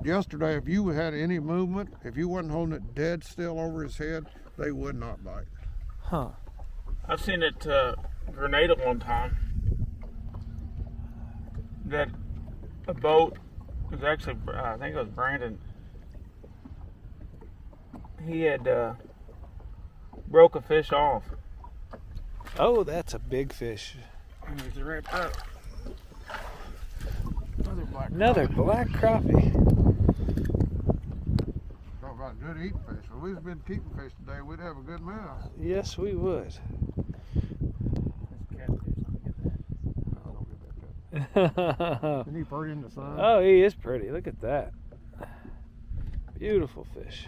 yesterday, if you had any movement, if you wasn't holding it dead still over his head, they would not bite. Huh. I've seen it grenade at one time. That a boat, it was actually, I think it was Brandon. He had broke a fish off. Oh, that's a big fish. And he's wrapped up. Another black crappie. Talk about good eating fish. If we've been keeping fish today, we'd have a good meal. Yes, we would. Isn't he pretty in the sun? Oh, he is pretty. Look at that. Beautiful fish.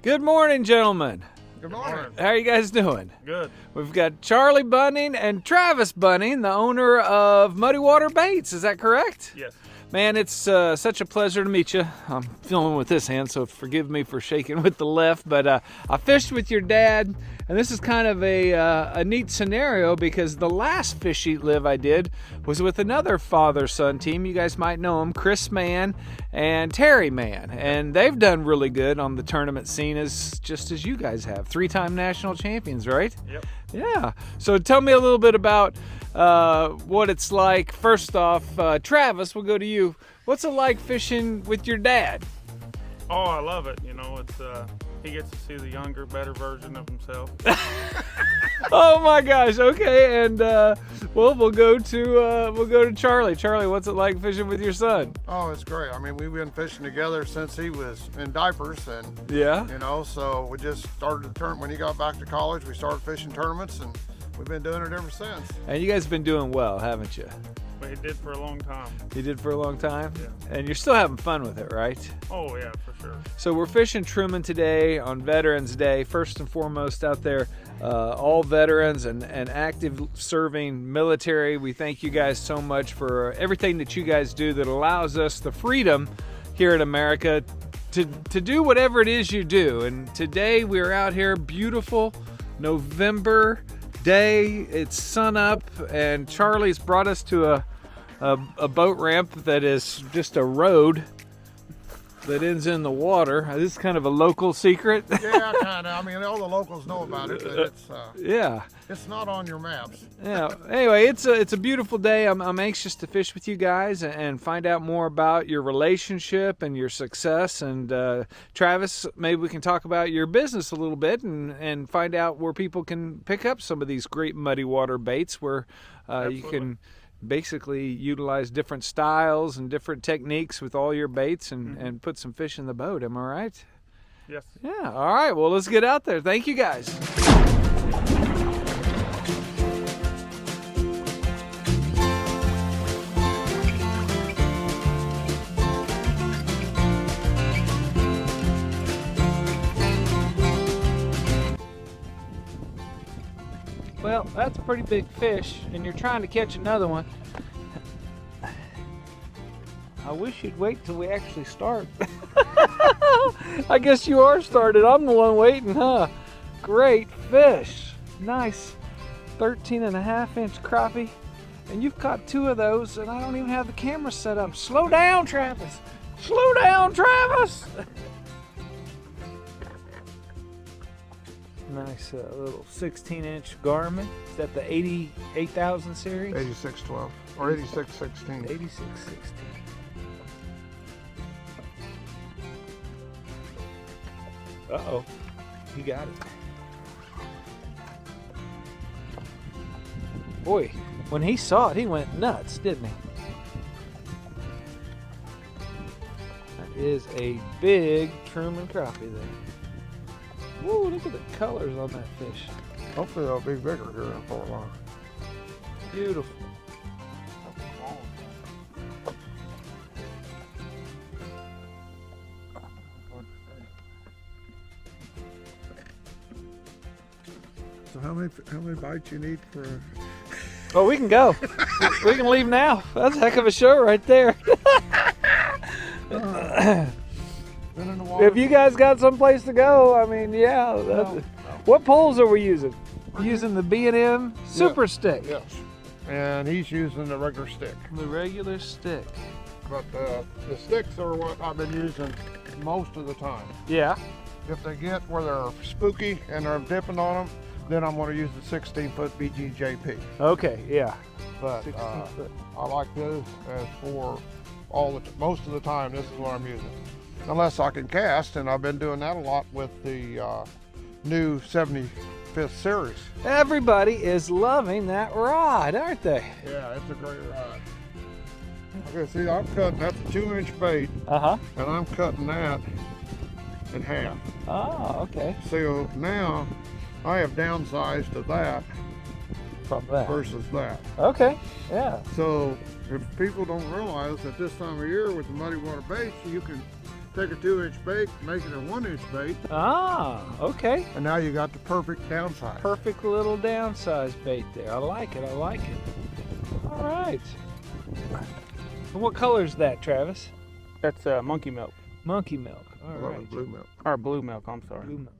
Good morning, gentlemen. Good morning. How are you guys doing? Good. We've got Charlie Bunting and Travis Bunting, the owner of Muddy Water Baits. Is that correct? Yes. Man, it's such a pleasure to meet you. I'm filming with this hand, so forgive me for shaking with the left. But I fished with your dad, and this is kind of a neat scenario because the last Fish Eat Live I did was with another father-son team. You guys might know them, Chris Mann and Terry Mann. And they've done really good on the tournament scene just as you guys have. 3-time national champions, right? Yep. Yeah. So tell me a little bit about what it's like. First off, Travis, we'll go to you. What's it like fishing with your dad? Oh, I love it. You know, it's he gets to see the younger, better version of himself. Oh my gosh. Okay, and well, we'll go to Charlie. Charlie, what's it like fishing with your son? Oh, it's great. I mean, we've been fishing together since he was in diapers, and Yeah. you know, so we just started the tournament when he got back to college. We started fishing tournaments, and we've been doing it ever since. And you guys have been doing well, haven't you? But he did for a long time. You did for a long time? Yeah. And you're still having fun with it, right? Oh, yeah, for sure. So we're fishing Truman today on Veterans Day. First and foremost out there, all veterans and active serving military, we thank you guys so much for everything that you guys do that allows us the freedom here in America to do whatever it is you do. And today we're out here, beautiful November day. It's sun up, and Charlie's brought us to a boat ramp that is just a road that ends in the water. This is kind of a local secret. Yeah, kind of. I mean, all the locals know about it, but Yeah. it's not on your maps. Yeah. Anyway, it's a beautiful day. I'm anxious to fish with you guys and find out more about your relationship and your success. And Travis, maybe we can talk about your business a little bit and find out where people can pick up some of these great muddy water baits where you can basically utilize different styles and different techniques with all your baits and put some fish in the boat. Am I right? Yes. Yeah. All right. Well, let's get out there. Thank you guys. Well, that's a pretty big fish, and you're trying to catch another one. I wish you'd wait till we actually start. I guess you are started. I'm the one waiting, huh? Great fish. Nice 13.5-inch crappie. And you've caught 2 of those, and I don't even have the camera set up. Slow down, Travis. Slow down, Travis. Nice little 16-inch Garmin. Is that the 88,000 series? 8612 or 8616. 8616. Uh-oh. He got it. Boy, when he saw it, he went nuts, didn't he? That is a big Truman crappie there. Whoa, look at the colors on that fish. Hopefully they'll be bigger here before long. Beautiful. So how many bites you need for? Oh, we can go. We can leave now. That's a heck of a show right there. Been in the water. If you guys got someplace to go, I mean, yeah. No. What poles are we using? We're using the B&M Super Stick. Yes. And he's using the regular stick. The regular stick. But the sticks are what I've been using most of the time. Yeah. If they get where they're spooky and I'm dipping on them, then I'm going to use the 16-foot BGJP. Okay, yeah. But 16 foot. I like this as for most of the time. This is what I'm using, unless I can cast, and I've been doing that a lot with the new 75th series. Everybody is loving that rod, aren't they? Yeah, it's a great rod. Okay, see, I'm cutting. That's a 2-inch bait, Uh-huh. and I'm cutting that in half. Oh, okay. So now I have downsized to that From that. versus that. Okay, yeah. So if people don't realize that this time of year with the muddy water baits, you can take a 2-inch bait, make it a 1-inch bait, Ah, okay. and now you got the perfect downside. Perfect little downsized bait there. I like it, I like it. All right. And what color is that, Travis? That's monkey milk. Monkey milk. All I love right. the blue milk. Or blue milk, I'm sorry. Blue milk.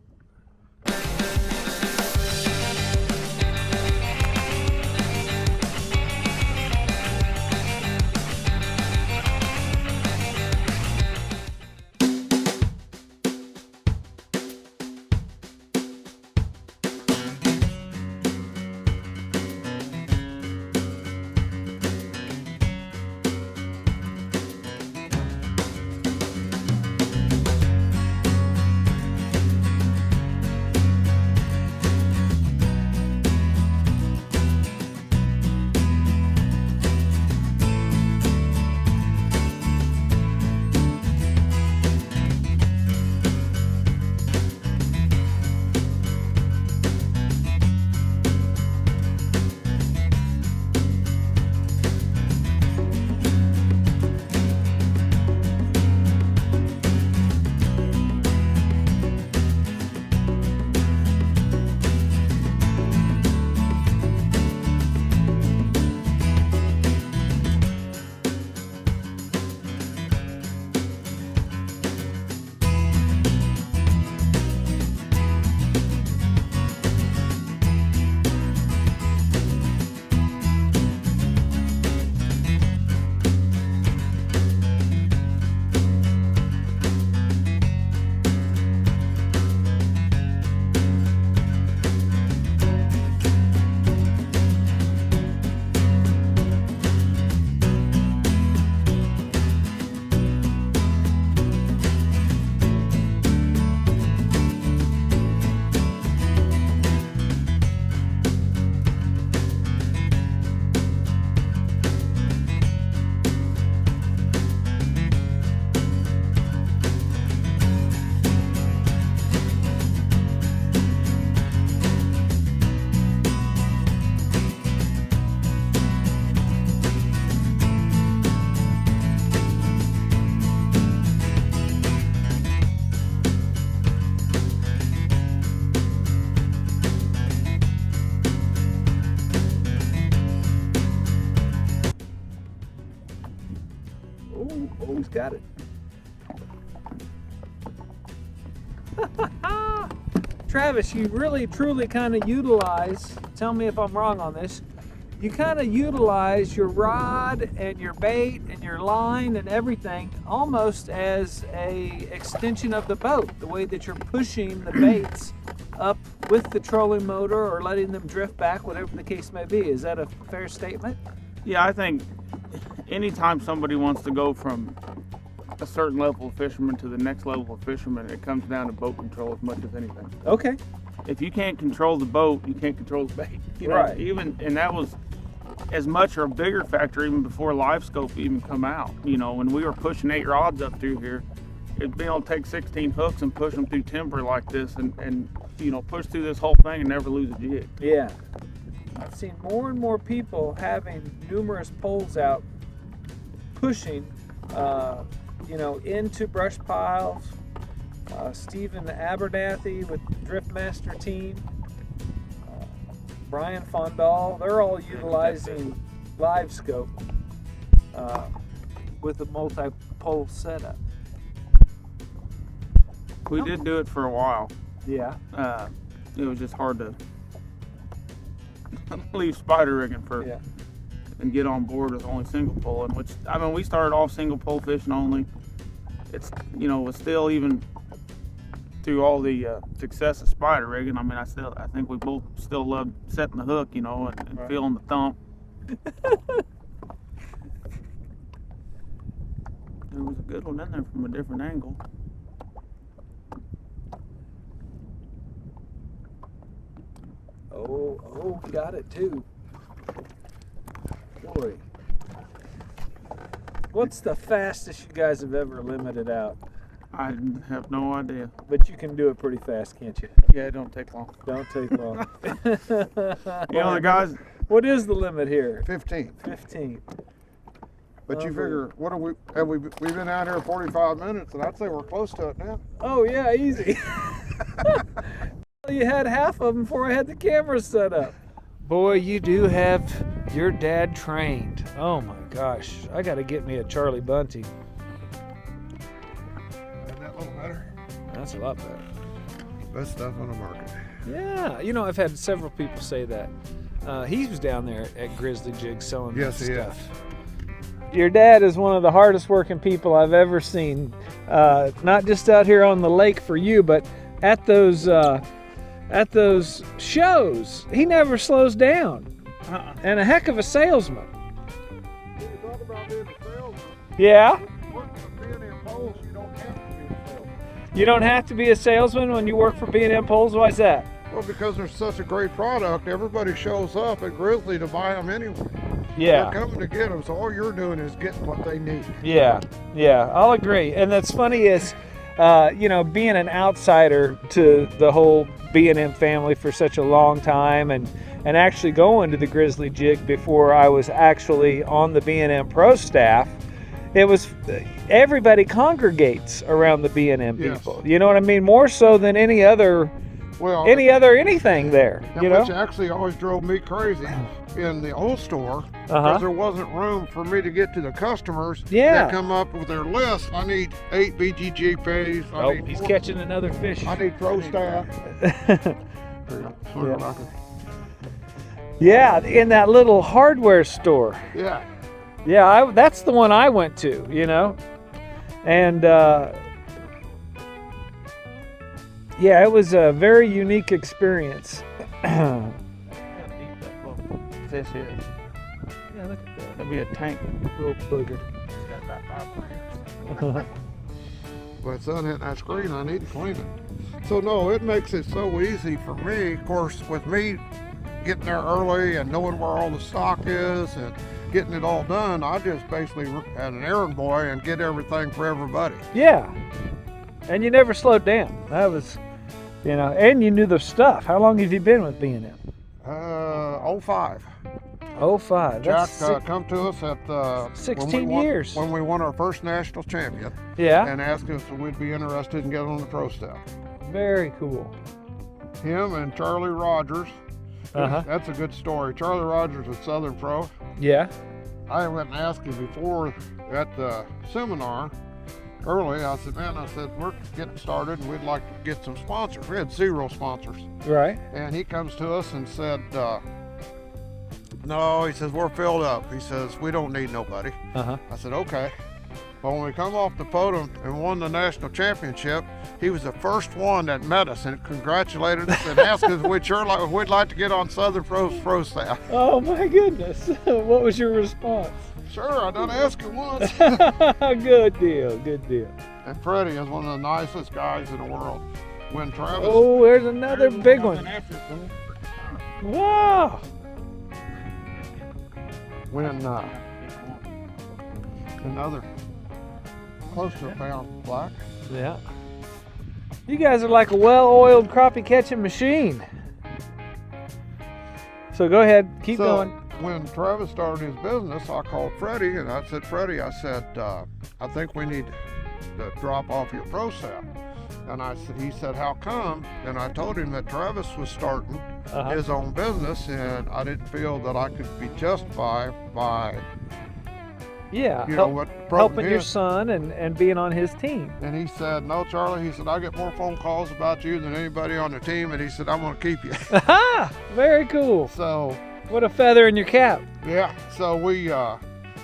Who's got it? Travis, you really truly kind of utilize, tell me if I'm wrong on this, you kind of utilize your rod and your bait and your line and everything almost as a extension of the boat, the way that you're pushing the baits up with the trolling motor or letting them drift back, whatever the case may be. Is that a fair statement? Yeah, I think anytime somebody wants to go from a certain level of fisherman to the next level of fisherman, it comes down to boat control as much as anything. Okay. If you can't control the boat, you can't control the bait. You know, Right. And that was as much or a bigger factor even before Livescope even come out. You know, when we were pushing 8 rods up through here, it'd be able to take 16 hooks and push them through timber like this and you know, push through this whole thing and never lose a jig. Yeah. I've seen more and more people having numerous poles out pushing, you know, into brush piles. Stephen Abernathy with the Driftmaster team. Brian Fondal, they're all utilizing Livescope with a multi-pole setup. We did do it for a while. Yeah. It was just hard to leave spider rigging and get on board with only single pole. And which, I mean, we started off single pole fishing only. It's, you know, was still, even through all the success of spider rigging, I mean, I think we both still loved setting the hook, you know, and feeling the thump. There was a good one in there from a different angle. Oh, got it too. Boy. What's the fastest you guys have ever limited out? I have no idea. But you can do it pretty fast, can't you? Yeah, it don't take long. Don't take long. You know, the guys. What is the limit here? 15. 15. But you figure, what have we been out here 45 minutes, and I'd say we're close to it now. Oh yeah, easy. You had half of them before I had the camera set up. Boy, you do have your dad trained. Oh my gosh, I got to get me a Charlie Bunting. Isn't that a little better? That's a lot better. Best stuff on the market. Yeah, you know, I've had several people say that. He was down there at Grizzly Jig selling that stuff. Yes, he is. Your dad is one of the hardest working people I've ever seen. Not just out here on the lake for you, but at those shows. He never slows down. And a heck of a salesman. You talk about being a salesman. Yeah? Working for B&M Poles, you don't have to be a salesman. You don't have to be a salesman when you work for B&M Poles? Why is that? Well, because there's such a great product, everybody shows up at Grizzly to buy them anyway. Yeah. They're coming to get them, so all you're doing is getting what they need. Yeah, I'll agree. And that's funny is, you know, being an outsider to the whole B&M family for such a long time, and actually going to the Grizzly Jig before I was actually on the B&M Pro staff, it was everybody congregates around the B&M people. You know what I mean? More so than any other anything there. You know, which actually always drove me crazy in the old store, because there wasn't room for me to get to the customers that come up with their list. I need 8 BGGPs. He's catching another fish. I need pro staff. Yeah, in that little hardware store. Yeah. Yeah, that's the one I went to, you know. And yeah, it was a very unique experience. Fish is. Yeah, look at that. That'd be a tank. Little booger. But it's unhitting that screen, I need to clean it. So no, it makes it so easy for me, of course, with me getting there early and knowing where all the stock is and getting it all done. I just basically had an errand boy and get everything for everybody. Yeah, and you never slowed down. That was, you know, and you knew the stuff. How long have you been with B&M? 05. 05. Jack That's come to us at 16 years when we won our first national champion. Yeah. And asked us if we'd be interested in getting on the pro staff. Very cool. Him and Charlie Rogers. That's a good story. Charlie Rogers was Southern Pro. Yeah. I went and asked him before at the seminar early. I said, man, we're getting started and we'd like to get some sponsors. We had 0 sponsors. Right. And he comes to us and said, no, he says, we're filled up. He says, we don't need nobody. I said, okay. But when we come off the podium and won the national championship, he was the first one that met us and congratulated us and asked us if we'd like to get on Southern Pro's pro staff. Oh my goodness. What was your response? Sure, I done asked you once. Good deal, good deal. And Freddie is one of the nicest guys in the world. When Travis... Oh, there's another big one. Wow. When another close to a pound black. Yeah. You guys are like a well-oiled crappie catching machine. So go ahead, keep going. When Travis started his business, I called Freddie and I said, Freddie, I think we need to drop off your pro staff. And he said, how come? And I told him that Travis was starting his own business, and I didn't feel that I could be justified by, Yeah, what broke helping your son and being on his team. And he said, "No, Charlie," he said, "I get more phone calls about you than anybody on the team," and he said, "I'm going to keep you." Aha! Very cool. So, What a feather in your cap. yeah, so we,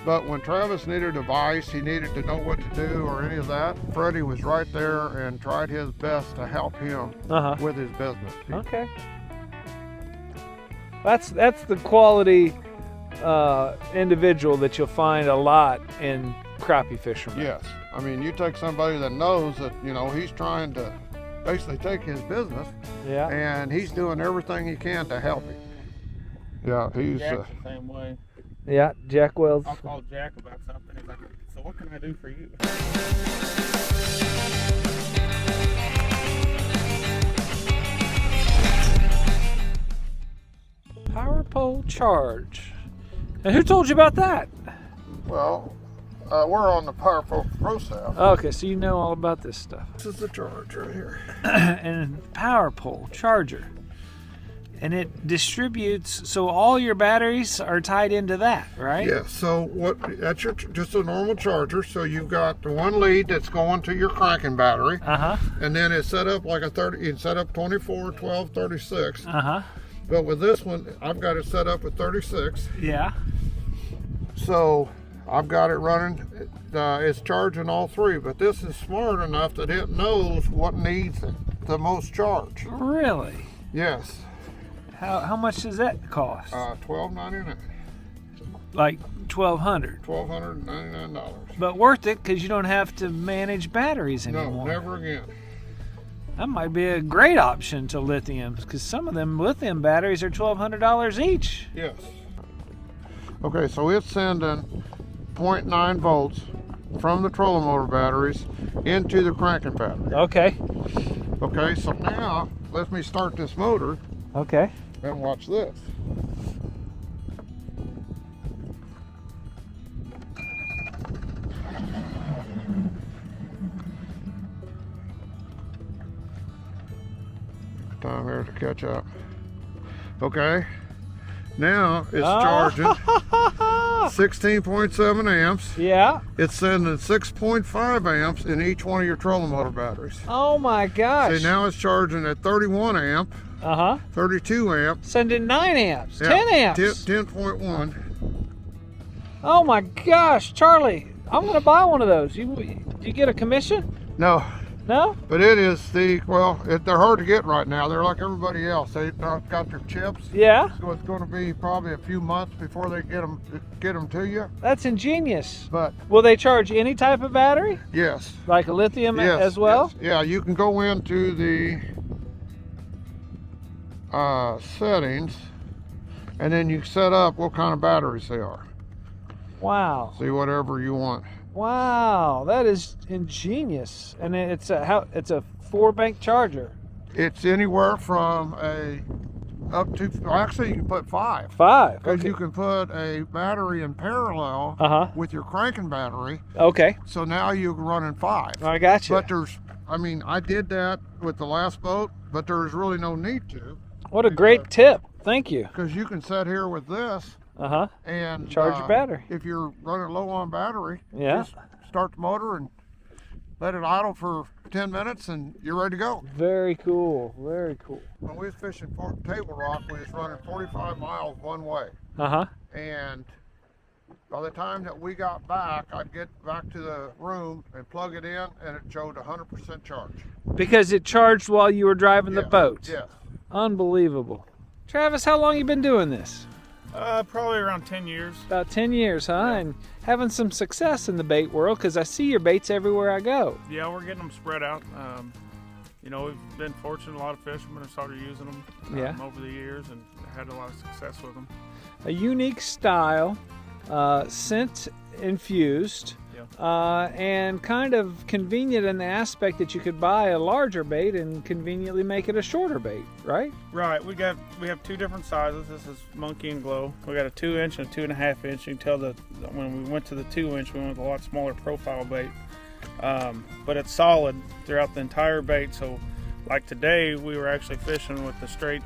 but when Travis needed advice, he needed to know what to do or any of that, Freddie was right there and tried his best to help him with his business. Okay. That's the quality individual that you'll find a lot in crappie fishermen. Yes. I mean, you take somebody that knows that, he's trying to basically take his business, Yeah. and he's doing everything he can to help him. Yeah, he's... Jack's the same way. Yeah, Jack Wells. I'll call Jack about something. He's like, "So what can I do for you?" Power pole charge. And who told you about that? Well, we're on the Power Pole Pro Staff. Okay, so you know all about this stuff. This is the charge right here. And power pole charger. And it distributes, so all your batteries are tied into that, right? Yeah, so that's just a normal charger. So you've got the one lead that's going to your cranking battery. And then it's set up like a 30, you can set up 24, 12, 36. But with this one, I've got it set up at 36. Yeah. So I've got it running, it's charging all three, but this is smart enough that it knows what needs the most charge. Really? Yes. How much does that cost? $12.99. Like $1,200. $1,299. But worth it because you don't have to manage batteries No, anymore. never again. That might be a great option to lithium because some of them lithium batteries are $1,200 each. Yes. Okay, so it's sending 0.9 volts from the trolling motor batteries into the cranking battery. Okay. Okay, so now let me start this motor Okay. and watch this. Time here to catch up. Okay, now it's charging 16.7 amps. Yeah. It's sending 6.5 amps in each one of your trolling motor batteries. Oh my gosh. See, now it's charging at 31 amp, 32 amp, Sending 9 amps, yeah, 10 amps. 10.1. Oh my gosh, Charlie, I'm gonna buy one of those. You get a commission? No, No? but it is they're hard to get right now. They're like everybody else. They've not got their chips. Yeah. So it's going to be probably a few months before they get them to you. That's ingenious. But Will they charge any type of battery? yes, Like a lithium yes, as well? yes. Yeah, you can go into the settings, and then you set up what kind of batteries they are. Wow. See whatever you want. Wow, that is ingenious. And it's a 4-bank charger. It's anywhere from up to, actually you can put 5. 5. Because Okay. you can put a battery in parallel with your cranking battery. Okay. So now you're running 5. I got you. But I did that with the last boat, but there's really no need to. What a great tip. Thank you. Because you can sit here with this and Charge your battery. If you're running low on battery, Yeah. just start the motor and let it idle for 10 minutes and you're ready to go. Very cool. Very cool. When we was fishing Table Rock, we was running 45 miles one way. And by the time that we got back, I'd get back to the room and plug it in and it showed 100% charge. Because it charged while you were driving the boat. Yes. Unbelievable. Travis, how long you been doing this? Probably around 10 years. About 10 years, huh? Yeah. And having some success in the bait world because I see your baits everywhere I go. Yeah, we're getting them spread out. We've been fortunate. A lot of fishermen have started using them over the years and had a lot of success with them. A unique style, scent infused, and kind of convenient in the aspect that you could buy a larger bait and conveniently make it a shorter bait, right? Right. We have 2 different sizes. This is Monkey and Glow. We got a 2-inch and a 2.5 inch. You can tell that when we went to the 2-inch, we went with a lot smaller profile bait. But it's solid throughout the entire bait. So, like today, we were actually fishing with the straight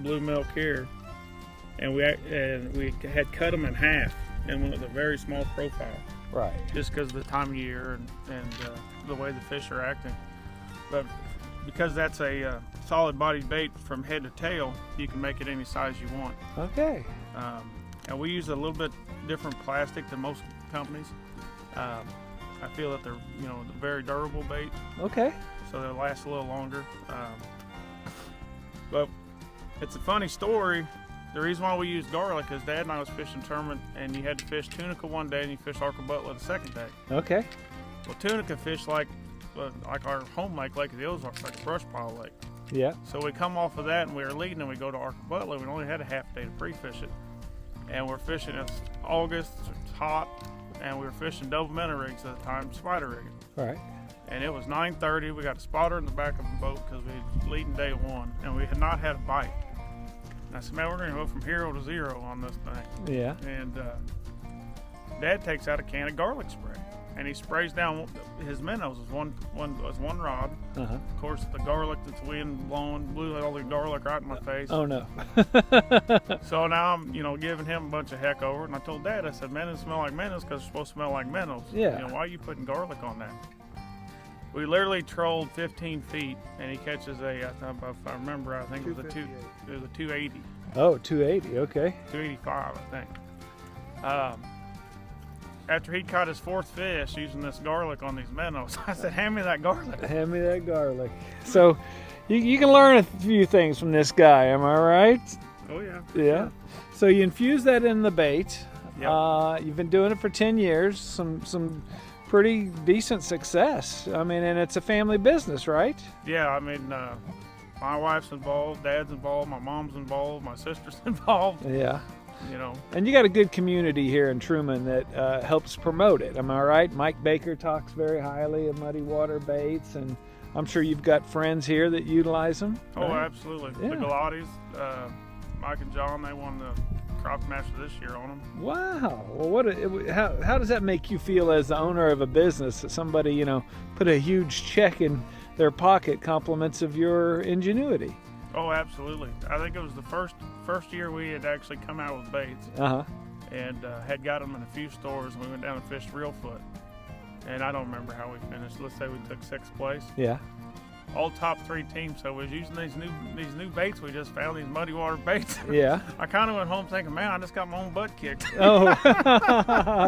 blue milk here, and we had cut them in half and went with a very small profile, Right. just because of the time of year and the way the fish are acting. But because that's a solid bodied bait from head to tail, you can make it any size you want. Okay. And we use a little bit different plastic than most companies. I feel that they're very durable bait, Okay. so they'll last a little longer. But it's a funny story. The reason why we use garlic is Dad and I was fishing tournament, and you had to fish tunica one day and you fish arquebutla the second day. Okay. Well, tunica fish like our home lake of the Ozarks, like a brush pile lake. Yeah. So we come off of that and we were leading, and we go to arquebutla. We only had a half day to pre-fish it, and we're fishing. It's August, it's hot, and we were fishing double minnow rigs at the time, spider rigging. All right. And it was 9:30. We got a spotter in the back of the boat because we had leading day one, and we had not had a bite. And I said, man, we're going to go from 0 to 0 on this thing. Yeah. And Dad takes out a can of garlic spray, and he sprays down his minnows with one rod. Uh-huh. Of course, the garlic, that's wind blowing, blew all the garlic right in my face. Oh no. So now I'm, giving him a bunch of heck over it. And I told Dad, I said, minnows smell like minnows because they're supposed to smell like minnows. Yeah. Why are you putting garlic on that? We literally trolled 15 feet, and he catches if I remember, I think it was a 280. Oh, 280. Okay. 285, I think. After he caught his fourth fish using this garlic on these minnows, I said, hand me that garlic. Hand me that garlic. So you can learn a few things from this guy, am I right? Oh, yeah. Yeah. Sure. So you infuse that in the bait. Yep. You've been doing it for 10 years. Some pretty decent success. I mean, and it's a family business, right? Yeah, I mean, my wife's involved, Dad's involved, my mom's involved, my sister's involved. Yeah. You know. And you got a good community here in Truman that helps promote it. Am I right? Mike Baker talks very highly of muddy water baits, and I'm sure you've got friends here that utilize them. Oh, right? absolutely. Yeah. The Galati's, Mike and John, they won the crappie master this year on them. Wow. Well, how does that make you feel as the owner of a business that somebody, put a huge check in their pocket, compliments of your ingenuity? Oh, absolutely. I think it was the first year we had actually come out with baits. Uh-huh. And had got them in a few stores, and we went down and fished Reelfoot. And I don't remember how we finished. Let's say we took 6th place. Yeah. All top 3 teams. So we was using these new baits we just found, these muddy water baits. Yeah. I kind of went home thinking, man, I just got my own butt kicked. Oh,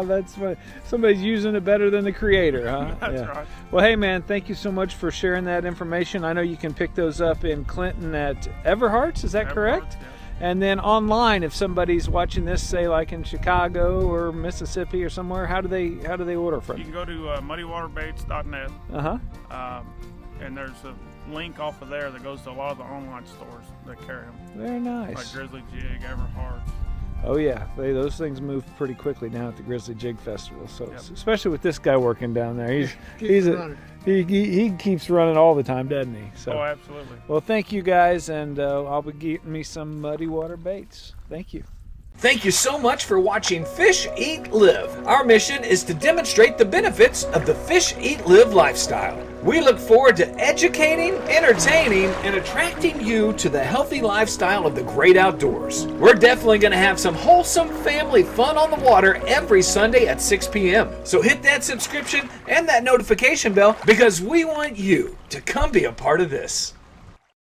that's funny. Somebody's using it better than the creator, huh? That's right. Well, hey, man, thank you so much for sharing that information. I know you can pick those up in Clinton at Everhart's. Is that correct? Yeah. And then online, if somebody's watching this, say like in Chicago or Mississippi or somewhere, how do they order from You you? can go to muddywaterbaits.net. Uh-huh. And there's a link off of there that goes to a lot of the online stores that carry them. Very nice. Like Grizzly Jig, Everhart's. Oh yeah, those things move pretty quickly down at the Grizzly Jig Festival. So Yep. especially with this guy working down there, he keeps running all the time, doesn't he? So. Oh, absolutely. Well, thank you guys, and I'll be getting me some muddy water baits. Thank you. Thank you so much for watching Fish, Eat, Live. Our mission is to demonstrate the benefits of the Fish, Eat, Live lifestyle. We look forward to educating, entertaining, and attracting you to the healthy lifestyle of the great outdoors. We're definitely going to have some wholesome family fun on the water every Sunday at 6 p.m. So hit that subscription and that notification bell because we want you to come be a part of this.